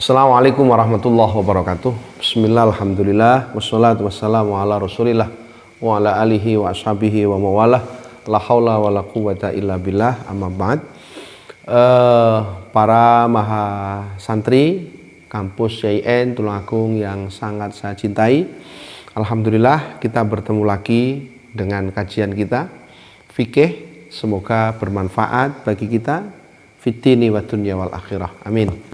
Assalamualaikum warahmatullahi wabarakatuh. Bismillah, alhamdulillah, wassalatu wassalamu ala rasulillah wa ala alihi wa ashabihi wa mawalah. La haula wa la quwata illa billah, amma ba'd. Para maha santri kampus CIN Tulungagung yang sangat saya cintai, alhamdulillah kita bertemu lagi dengan kajian kita fikih. Semoga bermanfaat bagi kita fitini wa dunya wal akhirah, amin.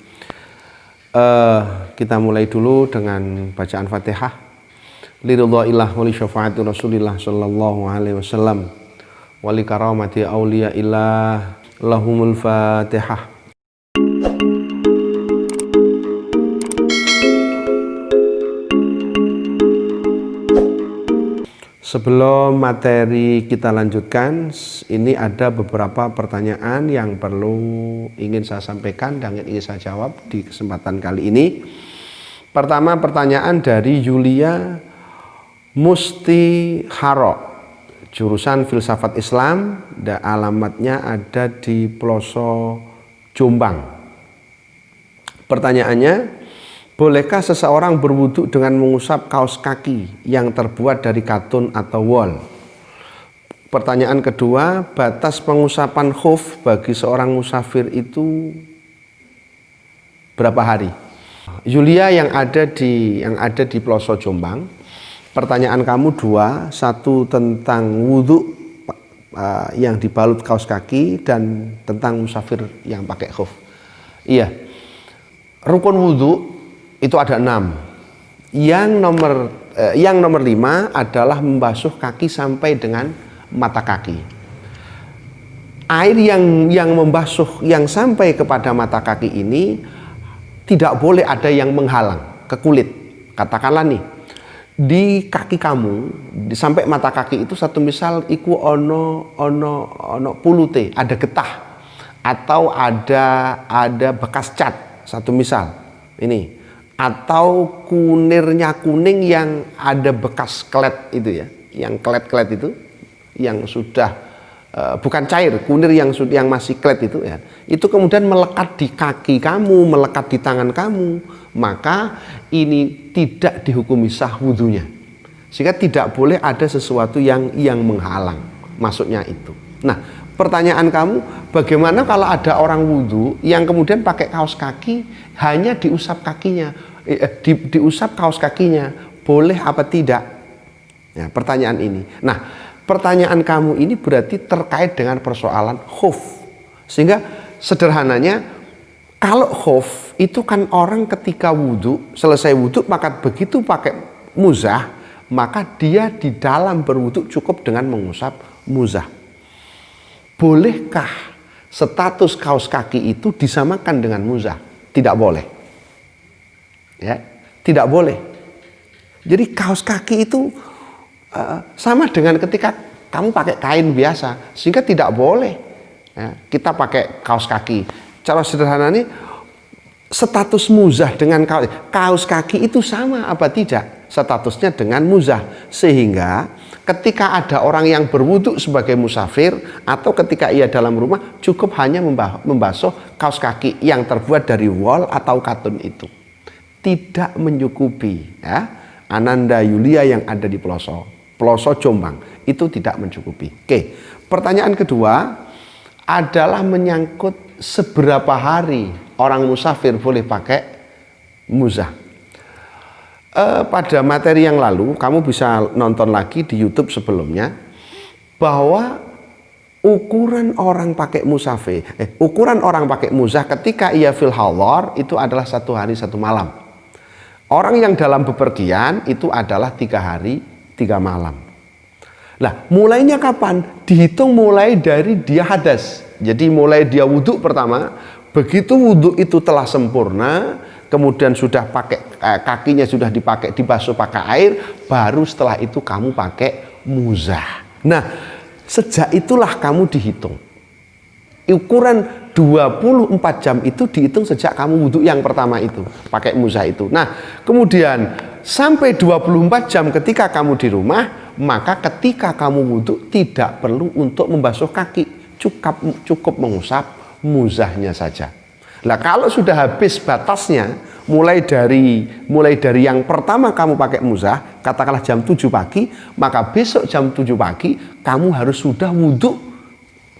Kita mulai dulu dengan bacaan Fatihah. Liridhaillah wa li syafaati Rasulillah sallallahu alaihi wasallam wa li karamati auliya illah lahumul Fatihah. Sebelum materi kita lanjutkan, ini ada beberapa pertanyaan yang ingin saya sampaikan dan ingin saya jawab di kesempatan kali ini. Pertama, pertanyaan dari Yulia Mustiharo, jurusan Filsafat Islam, dan alamatnya ada di Ploso, Jombang. Pertanyaannya, bolehkah seseorang berwudu dengan mengusap kaos kaki yang terbuat dari katun atau wol? Pertanyaan kedua, batas pengusapan khuf bagi seorang musafir itu berapa hari? Yulia yang ada di Ploso Jombang, pertanyaan kamu dua, satu tentang wudu yang dibalut kaos kaki dan tentang musafir yang pakai khuf. Iya, rukun wudu itu ada 6. Yang nomor 5 adalah membasuh kaki sampai dengan mata kaki. Air yang membasuh yang sampai kepada mata kaki ini tidak boleh ada yang menghalang ke kulit. Katakanlah nih, di kaki kamu sampai mata kaki itu satu misal iku ono pulute, ada getah atau ada bekas cat, satu misal ini, atau kunirnya kuning yang ada bekas klet itu ya, yang klet itu yang sudah bukan cair, kunir yang masih klet itu ya, itu kemudian melekat di kaki kamu, melekat di tangan kamu, maka ini tidak dihukumi sah wudunya, sehingga tidak boleh ada sesuatu yang menghalang masuknya itu. Nah, pertanyaan kamu, bagaimana kalau ada orang wudu yang kemudian pakai kaos kaki, hanya diusap kakinya, diusap kaos kakinya, boleh apa tidak? Ya, pertanyaan ini. Nah, pertanyaan kamu ini berarti terkait dengan persoalan khuf. Sehingga sederhananya, kalau khuf itu kan orang ketika wudu, selesai wudu, maka begitu pakai muzah, maka dia di dalam berwudu cukup dengan mengusap muzah. Bolehkah status kaos kaki itu disamakan dengan muzah? Tidak boleh. Ya, tidak boleh. Jadi kaos kaki itu sama dengan ketika kamu pakai kain biasa, sehingga tidak boleh ya, kita pakai kaos kaki. Cara sederhananya, status muzah dengan kaos kaki itu sama apa tidak statusnya dengan muzah, sehingga ketika ada orang yang berwudu sebagai musafir atau ketika ia dalam rumah, cukup hanya membasuh kaos kaki yang terbuat dari wol atau katun itu. Tidak mencukupi ya. Ananda Yulia yang ada di Ploso Jombang itu tidak mencukupi. Oke, pertanyaan kedua adalah menyangkut seberapa hari orang musafir boleh pakai muzah. Pada materi yang lalu, kamu bisa nonton lagi di YouTube sebelumnya, bahwa ukuran orang pakai muzah ketika ia fil hadar itu adalah 1 hari 1 malam. Orang yang dalam bepergian itu adalah 3 hari 3 malam. Nah, mulainya kapan? Dihitung mulai dari dia hadas. Jadi mulai dia wudhu pertama, begitu wudhu itu telah sempurna, kemudian sudah pakai kakinya sudah dibasuh pakai air, baru setelah itu kamu pakai muzah. Nah, sejak itulah kamu dihitung. Ukuran 24 jam itu dihitung sejak kamu wudhu yang pertama itu, pakai muzah itu. Nah, kemudian sampai 24 jam ketika kamu di rumah, maka ketika kamu wudhu tidak perlu untuk membasuh kaki, cukup mengusap muzahnya saja. Nah, kalau sudah habis batasnya, mulai dari yang pertama kamu pakai muzah, katakanlah jam 7 pagi, maka besok jam 7 pagi kamu harus sudah wudhu,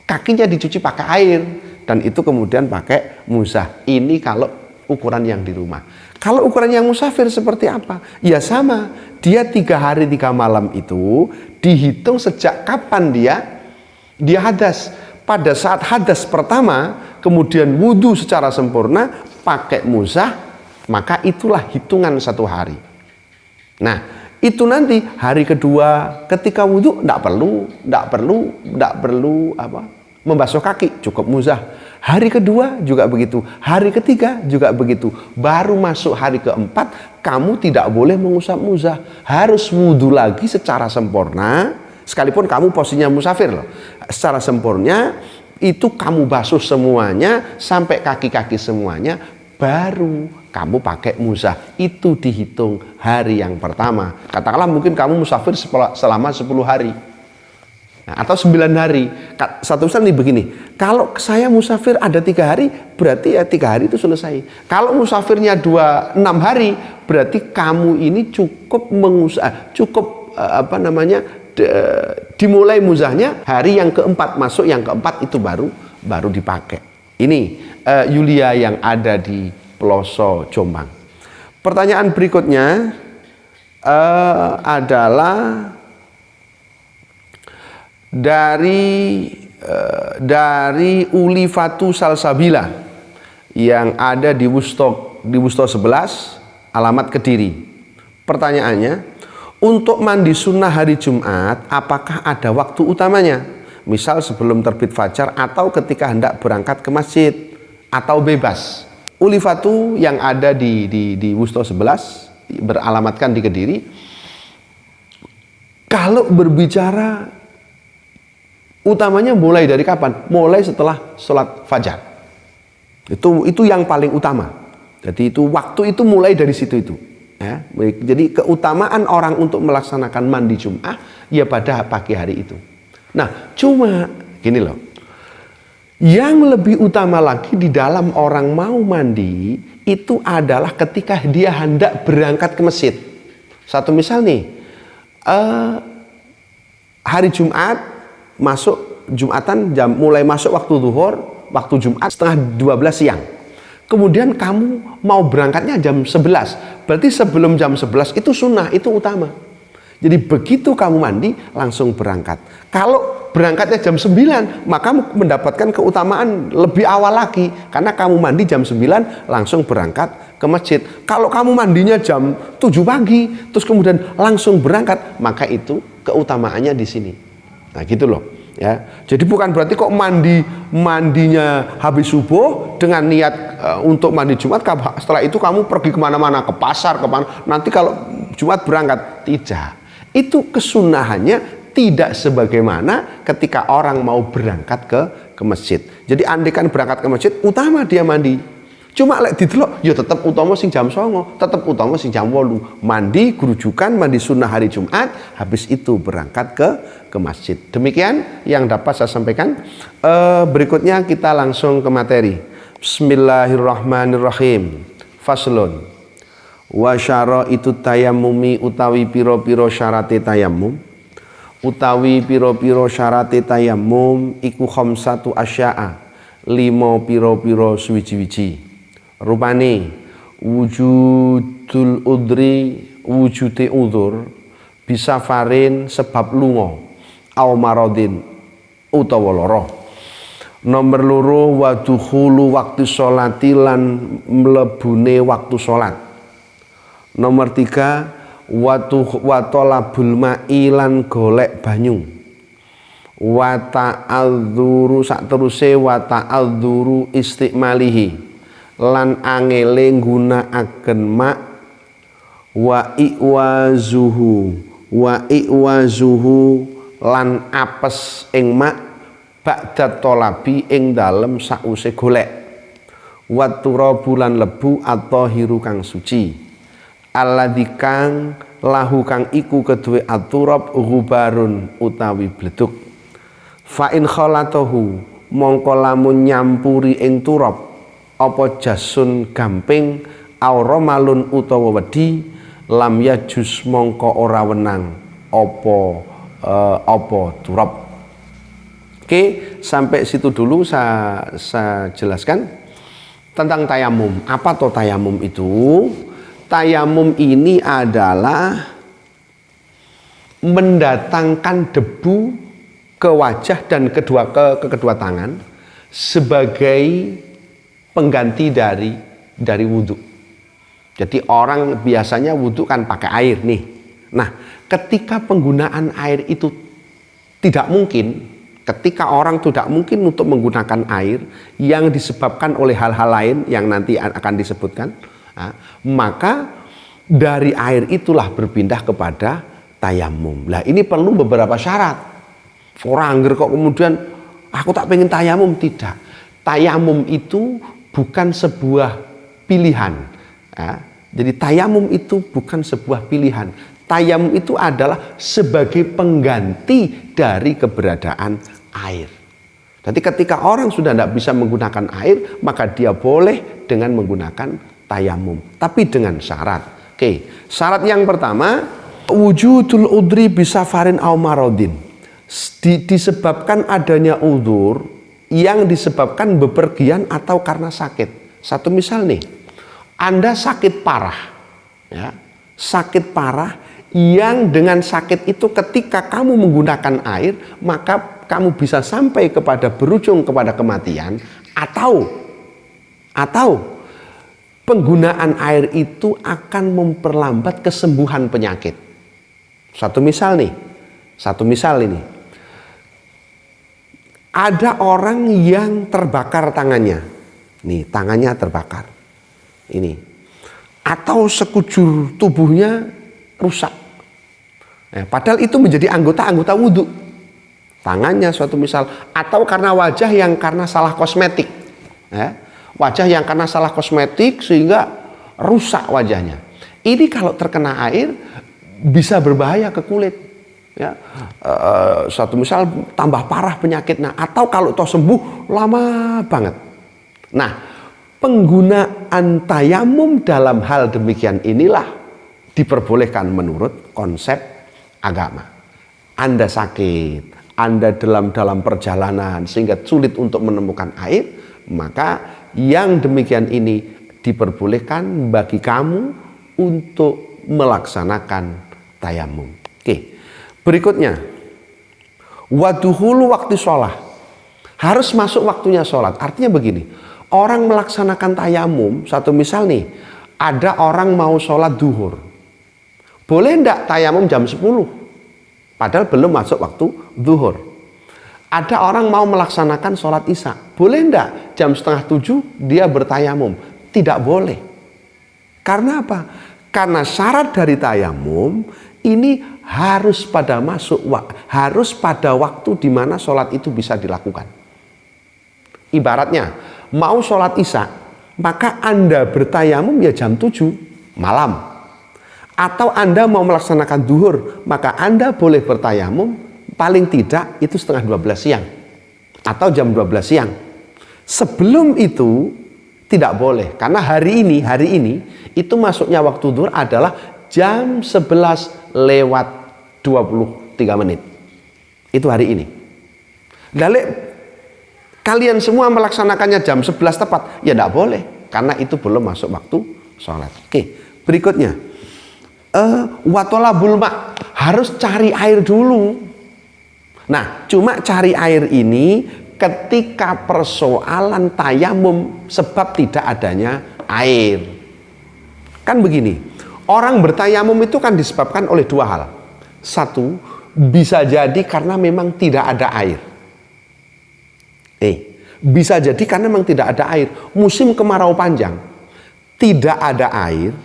kakinya dicuci pakai air, dan itu kemudian pakai muzah. Ini kalau ukuran yang di rumah. Kalau ukuran yang musafir seperti apa? Ya sama, dia 3 hari 3 malam itu dihitung sejak kapan dia hadas. Pada saat hadas pertama, kemudian wudhu secara sempurna, pakai muzah, maka itulah hitungan 1 hari. Nah, itu nanti hari kedua ketika wudhu tidak perlu membasuh kaki, cukup muzah. Hari kedua juga begitu, hari ketiga juga begitu. Baru masuk hari keempat, kamu tidak boleh mengusap muzah, harus wudhu lagi secara sempurna. Sekalipun kamu posisinya musafir loh, secara sempurna itu kamu basuh semuanya sampai kaki-kaki semuanya, baru kamu pakai muzah. Itu dihitung hari yang pertama. Katakanlah mungkin kamu musafir selama 10 hari, nah, atau 9 hari. Satu Ustaz nih begini, kalau saya musafir ada 3 hari, berarti ya 3 hari itu selesai. Kalau musafirnya 6 hari, berarti kamu ini cukup dimulai muzahnya hari yang keempat, masuk yang keempat itu baru dipakai. Ini Yulia yang ada di Peloso Jombang. Pertanyaan berikutnya adalah dari Ulifatu Salsabila yang ada di Wusto 11, alamat Kediri. Pertanyaannya, untuk mandi sunnah hari Jumat, apakah ada waktu utamanya? Misal sebelum terbit fajar atau ketika hendak berangkat ke masjid, atau bebas. Ulifatu yang ada di Wusto 11, beralamatkan di Kediri. Kalau berbicara utamanya mulai dari kapan? Mulai setelah sholat fajar. Itu yang paling utama. Jadi itu waktu itu mulai dari situ itu. Ya, jadi keutamaan orang untuk melaksanakan mandi Jum'ah ya pada pagi hari itu. Nah, cuma gini loh, yang lebih utama lagi di dalam orang mau mandi itu adalah ketika dia hendak berangkat ke masjid. Satu misal nih, hari Jumat masuk Jumatan, mulai masuk waktu zuhur, waktu Jumat setengah 12 siang. Kemudian kamu mau berangkatnya jam 11. Berarti sebelum jam 11 itu sunnah, itu utama. Jadi begitu kamu mandi langsung berangkat. Kalau berangkatnya jam 9, maka mendapatkan keutamaan lebih awal lagi. Karena kamu mandi jam 9 langsung berangkat ke masjid. Kalau kamu mandinya jam 7 pagi, terus kemudian langsung berangkat, maka itu keutamaannya di sini. Nah gitu loh. Ya, jadi bukan berarti kok mandinya habis subuh dengan niat untuk mandi Jumat, setelah itu kamu pergi kemana-mana, ke pasar, nanti kalau Jumat berangkat. Tidak, itu kesunahannya tidak sebagaimana ketika orang mau berangkat ke masjid. Jadi andaikan berangkat ke masjid, utama dia mandi. Cuma lek didelok, ya tetap utama sing jam 09, tetap utama sing jam 8. Mandi grujukan, mandi sunnah hari Jumat, habis itu berangkat ke masjid. Demikian yang dapat saya sampaikan. Berikutnya kita langsung ke materi. Bismillahirrahmanirrahim. Faslun. Wa syaraitu tayammumi utawi piro-piro syarate tayammum. Utawi piro-piro syarate tayammum iku khamsatu asya'a. 5 piro-piro suwiji-wiji. Rupane wujudul udri, wujude udzur, bisa farin sebab lunga, au maradin utawa lara. Nomor loro wadukhulu waktu sholati lan mlebune waktu sholat. Nomor 3 watolabul ma'i lan golek banyu. Wa ta'adzuru sakteruse wa ta'adzuru istikmalihi lan angele nggunakaken mak. Wa iwazuhu lan apes ing mak ba'da tolabi ing dalem sause golek. Wa turabu lan lebu at-tahiru kang suci. Alladzi kang lahu kang iku kedue aturab ghubarun utawi bleduk. Fa in khalatahu mongko lamun nyampuri ing turab apa jasun gamping aura malun utawa wedi lam yajus mongko ora wenang apa turab. Oke, sampai situ dulu saya jelaskan tentang tayamum. Apa toh tayamum itu? Tayamum ini adalah mendatangkan debu ke wajah dan ke kedua tangan sebagai pengganti dari wudhu. Jadi orang biasanya wudhu kan pakai air nih. Nah, ketika penggunaan air itu tidak mungkin, ketika orang tidak mungkin untuk menggunakan air yang disebabkan oleh hal-hal lain yang nanti akan disebutkan, maka dari air itulah berpindah kepada tayamum. Nah, ini perlu beberapa syarat. Orang kok kemudian aku tak pengen tayamum, tidak. Tayamum itu bukan sebuah pilihan. Jadi tayamum itu bukan sebuah pilihan. Tayamum itu adalah sebagai pengganti dari keberadaan air. Jadi ketika orang sudah tidak bisa menggunakan air, maka dia boleh dengan menggunakan tayamum. Tapi dengan syarat. Oke, syarat yang pertama, wujudul udri bisafarin aw maradin. Disebabkan adanya udzur yang disebabkan bepergian atau karena sakit. Satu misal nih, Anda sakit parah, ya, sakit parah yang dengan sakit itu ketika kamu menggunakan air maka kamu bisa sampai kepada berujung kepada kematian, atau penggunaan air itu akan memperlambat kesembuhan penyakit. Satu misal ini, ada orang yang terbakar tangannya, nih tangannya terbakar. Ini atau sekujur tubuhnya rusak, padahal itu menjadi anggota wudhu, tangannya suatu misal, atau karena wajah yang karena salah kosmetik, wajah yang karena salah kosmetik sehingga rusak wajahnya. Ini kalau terkena air bisa berbahaya ke kulit, ya. Suatu misal tambah parah penyakit, atau kalau toh sembuh lama banget. Nah, penggunaan tayamum dalam hal demikian inilah diperbolehkan menurut konsep agama. Anda sakit, Anda dalam perjalanan sehingga sulit untuk menemukan air, maka yang demikian ini diperbolehkan bagi kamu untuk melaksanakan tayamum. Oke, berikutnya, waduhulu waktu sholat, harus masuk waktunya sholat. Artinya begini, orang melaksanakan tayamum, satu misal nih, ada orang mau sholat duhur, boleh enggak tayamum jam 10? Padahal belum masuk waktu duhur. Ada orang mau melaksanakan sholat isya, boleh enggak jam 6:30 dia bertayamum? Tidak boleh. Karena apa? Karena syarat dari tayamum ini harus pada waktu di mana sholat itu bisa dilakukan. Ibaratnya mau sholat isya, maka Anda bertayamum ya jam 7 malam. Atau Anda mau melaksanakan duhur, maka Anda boleh bertayamum paling tidak itu 11:30 siang atau jam 12 siang. Sebelum itu tidak boleh, karena hari ini itu masuknya waktu duhur adalah jam 11:23. Itu hari ini. Lalu kalian semua melaksanakannya jam 11 tepat, ya tidak boleh, karena itu belum masuk waktu sholat. Oke, berikutnya, watolabul ma', harus cari air dulu. Nah, cuma cari air ini ketika persoalan tayamum sebab tidak adanya air. Kan begini, orang bertayamum itu kan disebabkan oleh dua hal. Satu, bisa jadi karena memang tidak ada air. Bisa jadi karena memang tidak ada air. Musim kemarau panjang, tidak ada air.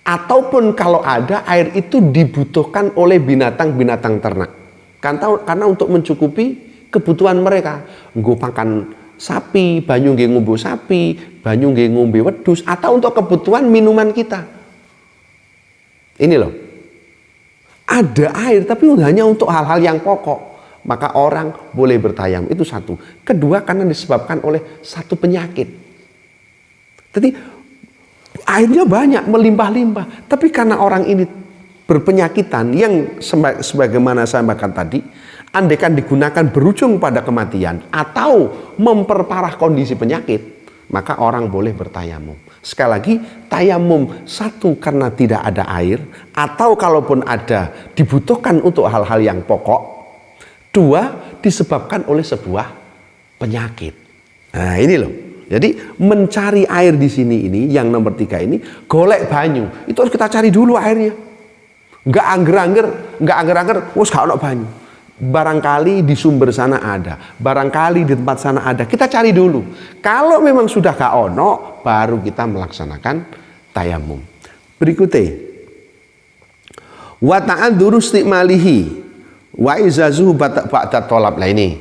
Ataupun kalau ada, air itu dibutuhkan oleh binatang-binatang ternak. Karena untuk mencukupi kebutuhan mereka. Nggo pakan sapi, banyu nggih ngombe sapi, banyu nggih ngombe wedhus, atau untuk kebutuhan minuman kita. Ini loh. Ada air tapi hanya untuk hal-hal yang pokok. Maka orang boleh bertayamum, itu satu. Kedua, karena disebabkan oleh satu penyakit. Jadi airnya banyak, melimpah-limpah. Tapi karena orang ini berpenyakitan yang sebagaimana saya sampaikan tadi, andaikan digunakan berujung pada kematian atau memperparah kondisi penyakit, maka orang boleh bertayamum. Sekali lagi, tayamum satu karena tidak ada air, atau kalaupun ada dibutuhkan untuk hal-hal yang pokok. Dua, disebabkan oleh sebuah penyakit. Nah ini loh. Jadi mencari air di sini ini, yang nomor 3 ini, golek banyu. Itu harus kita cari dulu airnya. Nggak angger-angger, wes gak ono banyu. Barangkali di sumber sana ada, barangkali di tempat sana ada. Kita cari dulu. Kalau memang sudah gak ono, baru kita melaksanakan tayamum. Berikutnya, wa ta'adzuru istimalihi wa izazuhu ba'da tolab. Lah ini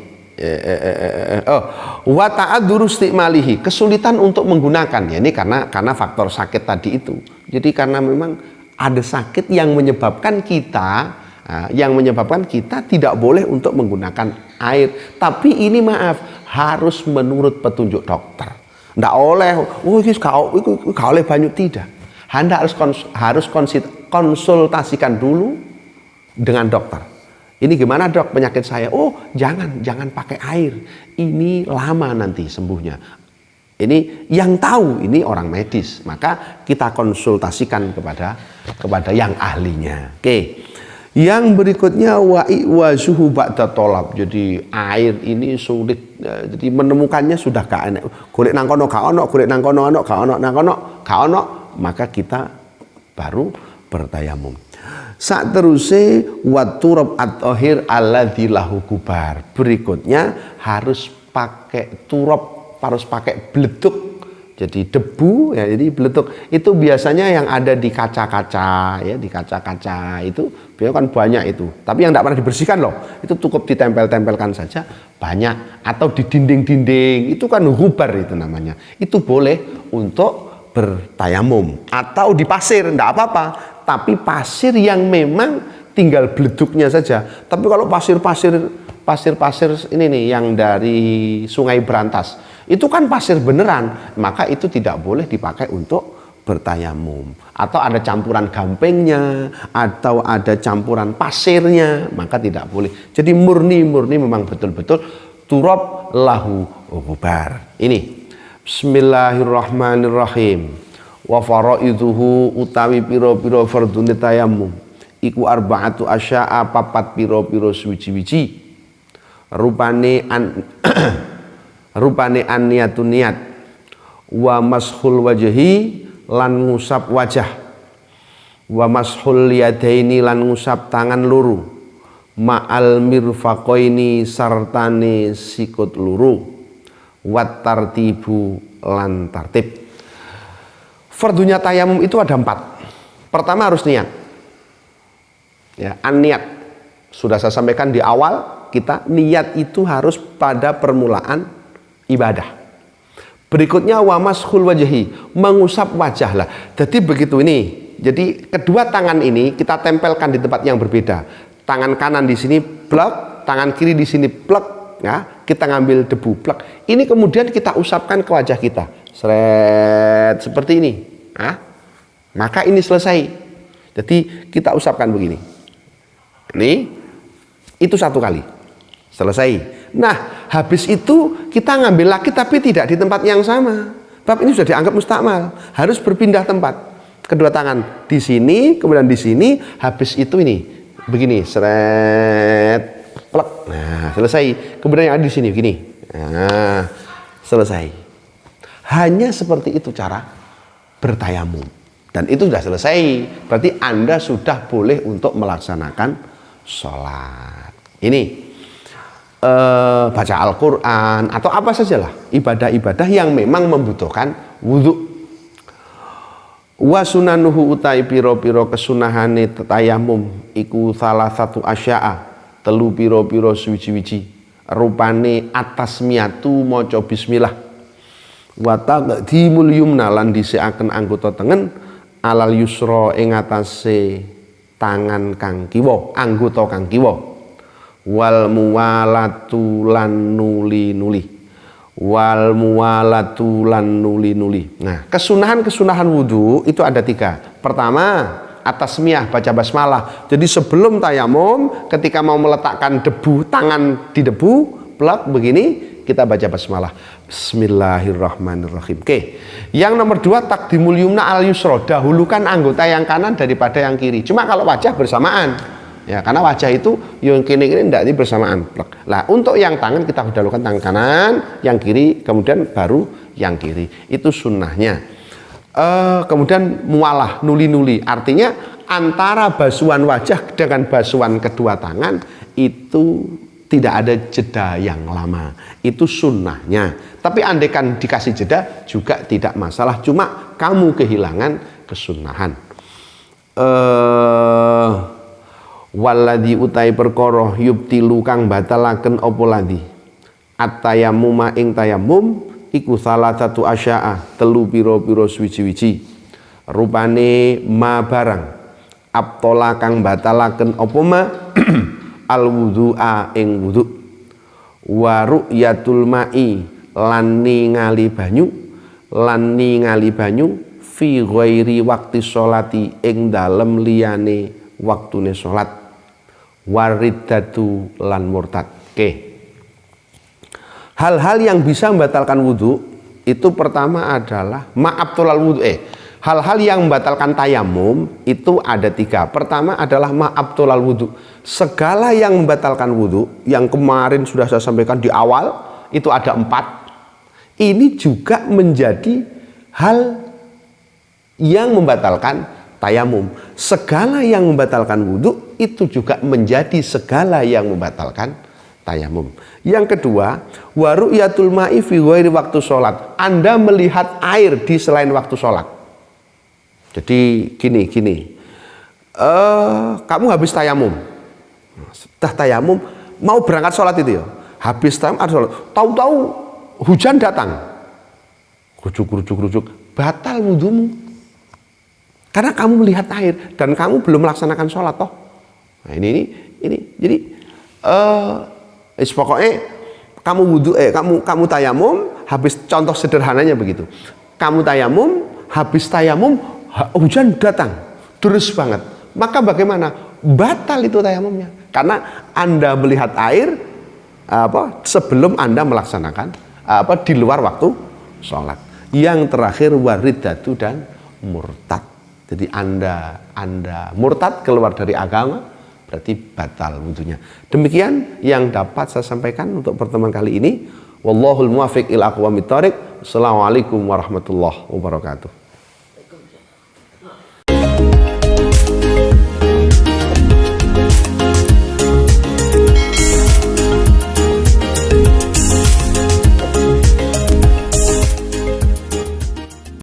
wa ta'adzuru istimalihi, kesulitan untuk menggunakan. Ya ini karena faktor sakit tadi itu. Jadi karena memang ada sakit yang menyebabkan kita tidak boleh untuk menggunakan air. Tapi ini maaf, harus menurut petunjuk dokter. Nggak oleh, gak oleh banyu, tidak. Anda harus konsultasikan dulu dengan dokter. Ini gimana dok penyakit saya? Oh jangan pakai air. Ini lama nanti sembuhnya. Ini yang tahu, ini orang medis. Maka kita konsultasikan kepada yang ahlinya. Oke. Yang berikutnya wa'iwazuhu ba'da tolab. Jadi air ini sulit, jadi menemukannya sudah gak enak. Golek nang kono gak ono, golek nang kono ono, gak ono nang kono gak ono, maka kita baru bertayamum. Sak teruse waturab at-tahir alladzi lahu gubar. Berikutnya harus pakai turab, harus pakai bleduk. Jadi debu, ya, jadi beletuk itu biasanya yang ada di kaca-kaca, ya, di kaca-kaca itu biasanya kan banyak itu. Tapi yang tidak pernah dibersihkan loh, itu cukup ditempel-tempelkan saja banyak, atau di dinding-dinding itu kan gubar itu namanya. Itu boleh untuk bertayamum, atau di pasir, tidak apa-apa. Tapi pasir yang memang tinggal beleduknya saja. Tapi kalau pasir-pasir ini nih yang dari Sungai Berantas, itu kan pasir beneran, maka itu tidak boleh dipakai untuk bertayamum. Atau ada campuran gampingnya, atau ada campuran pasirnya, maka tidak boleh. Jadi murni memang betul-betul turab lahu gubar. Ini Bismillahirrahmanirrahim. Wa faraiduhu utawi pira-pira fardune tayamum iku arba'atu asya'a, papat pira-pira suwiji-wiji. Rupane an-niyatun niat, wa mashul wajhi lan ngusap wajah, wa mashul yadaini lan ngusap tangan loro, ma'al mirfaqaini sartane sikut loro, wat tartibu lan tartib. Fardunya tayamum itu ada 4. Pertama harus niat. Ya, an-niat. Sudah saya sampaikan di awal, kita niat itu harus pada permulaan ibadah. Berikutnya wa mashul wajhi, mengusap wajah lah. Jadi begitu ini. Jadi kedua tangan ini kita tempelkan di tempat yang berbeda. Tangan kanan di sini plek, tangan kiri di sini plek, ya. Kita ngambil debu plek. Ini kemudian kita usapkan ke wajah kita. Seret seperti ini. Nah, maka ini selesai. Jadi kita usapkan begini. Ini itu 1 kali. Selesai. Nah, habis itu kita ngambil lagi tapi tidak di tempat yang sama. Bab ini sudah dianggap mustakmal, harus berpindah tempat. Kedua tangan di sini, kemudian di sini, habis itu ini begini, seret, plek. Nah, selesai. Kemudian yang ada di sini begini. Nah, selesai. Hanya seperti itu cara bertayamum. Dan itu sudah selesai. Berarti Anda sudah boleh untuk melaksanakan sholat. Ini baca Al-Quran atau apa sajalah ibadah-ibadah yang memang membutuhkan wudhu. Wa sunanuhu utai piro-piro kesunahane tayamum iku salah satu asya'a, telu piro-piro suwiji-wiji. Rupane atas miatu maca bismillah, wa taqdimul yumna lan dhisikaken anggota tengen alal yusra ing atase tangan kang kiwa, anggota kang kiwa. Wal muwalatu lan nuli-nuli, wal muwalatu lan nuli-nuli. Nah, kesunahan wudu itu ada 3. Pertama, atasmiyah, baca basmalah. Jadi sebelum tayamum, ketika mau meletakkan debu, tangan di debu, plak begini, kita baca basmalah. Bismillahirrahmanirrahim. Oke. Yang nomor 2, takdimul yumna al yusra, dahulukan anggota yang kanan daripada yang kiri. Cuma kalau wajah bersamaan. Ya, karena wajah itu yang kiri tidak bersamaan. Nah, untuk yang tangan kita dahulukan tangan kanan, yang kiri kemudian baru yang kiri. Itu sunnahnya. Kemudian mualah, nuli-nuli, artinya antara basuhan wajah dengan basuhan kedua tangan itu tidak ada jeda yang lama. Itu sunnahnya. Tapi andaikan dikasih jeda juga tidak masalah. Cuma kamu kehilangan kesunnahan. Walladzi utai perkara yubtilu kang batalaken apa ladzi at-tayammuma ing tayammum iku salah satu asya'a, telu pira-pira suwiji-wiji. Rupane ma barang abtola kang batalaken apa ma al wudhu'a ing wudhu, wa ru'yatul ma'i lan ningali banyu fi ghairi waqti sholati ing dalem liyane waktune sholat, waridatu lan murtad. Oke. Hal-hal yang bisa membatalkan wudhu itu pertama adalah ma'abtulal wudhu. Hal-hal yang membatalkan tayamum itu ada 3. Pertama adalah ma'abtulal wudhu. Segala yang membatalkan wudhu yang kemarin sudah saya sampaikan di awal itu ada 4. Ini juga menjadi hal yang membatalkan tayamum. Segala yang membatalkan wudhu itu juga menjadi segala yang membatalkan tayamum. Yang kedua, wa ru'yatul ma'i fi ghairi waktu sholat. Anda melihat air di selain waktu sholat. Jadi gini. Kamu habis tayamum. Setelah tayamum mau berangkat sholat itu ya. Habis tayamum ada sholat. Tahu-tahu hujan datang. Rujuk. Batal wudhumu. Karena kamu melihat air dan kamu belum melaksanakan sholat toh. Nah, ini. Jadi pokoknya kamu wudhu, kamu tayamum, habis, contoh sederhananya begitu. Kamu tayamum, habis tayamum hujan datang, deras banget. Maka bagaimana? Batal itu tayamumnya. Karena Anda melihat air sebelum Anda melaksanakan di luar waktu sholat. Yang terakhir waridatu dan murtad. Jadi Anda murtad, keluar dari agama, berarti batal wudhunya. Demikian yang dapat saya sampaikan untuk pertemuan kali ini. Wallahul muwaffiq ila aqwamit thoriq. Assalamualaikum warahmatullahi wabarakatuh.